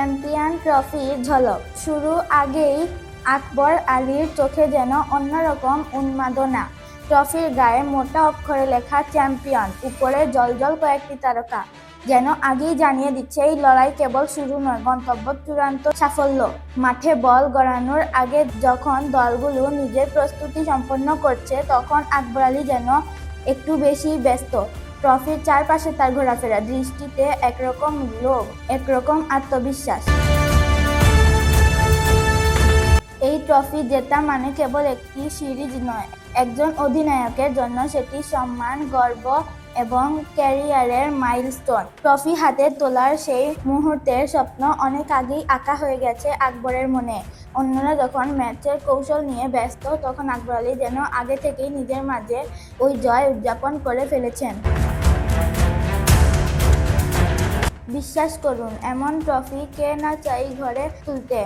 Champion ট্রফির ঝলক শুরু আগেই আকবর আলীর চোখে যেন অন্যরকম উন্মাদনা। ট্রফির গায়ে মোটা অক্ষরে লেখা চ্যাম্পিয়ন, উপরে জ্বলজ্বল কয়েকটি তারকা, যেন আগেই জানিয়ে দিচ্ছে এই লড়াই কেবল শুরু নয়, গন্তব্য চূড়ান্ত সাফল্য। মাঠে বল গড়ানোর আগে যখন দলগুলো নিজের প্রস্তুতি সম্পন্ন করছে, তখন আকবর আলী যেন একটু বেশি ব্যস্ত। ট্রফির চারপাশে তার ঘোরাফেরা, দৃষ্টিতে একরকম লোভ, একরকম আত্মবিশ্বাস। এই ট্রফি জেতা মানে কেবল একটি সিরিজ নয়, একজন অধিনায়কের জন্য সেটি সম্মান, গর্ব এবং ক্যারিয়ারের মাইলস্টোন। ট্রফি হাতে তোলার সেই মুহূর্তের স্বপ্ন অনেক আগেই আঁকা হয়ে গেছে আকবরের মনে। অন্যরা যখন ম্যাচের কৌশল নিয়ে ব্যস্ত, তখন আকবর আলী যেন আগে থেকেই নিজের মাঝে ওই জয় উদযাপন করে ফেলেছেন। বিশ্বাস করুন, এমন ট্রফি কে না চাই ঘরে তুলতে।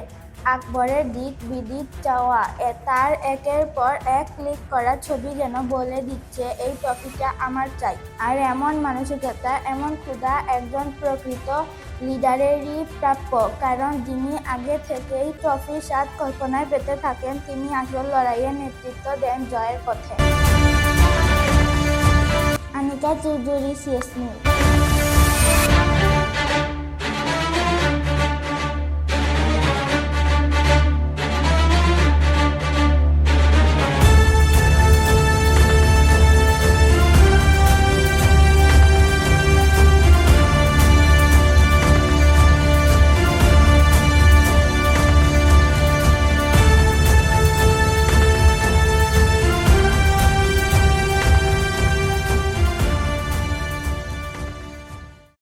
আকবরের দিক বিদিক চাওয়া, তার একের পর এক ক্লিক করা ছবি যেন বলে দিচ্ছে এই ট্রফিটা আমার চাই। আর এমন মানসিকতা, এমন ক্ষুধা একজন প্রকৃত লিডারেরই প্রাপ্য। কারণ যিনি আগে থেকেই ট্রফির স্বাদ কল্পনায় পেতে থাকেন, তিনি আসল লড়াইয়ে নেতৃত্ব দেন জয়ের পথে। Anika Chowdhury, CS news.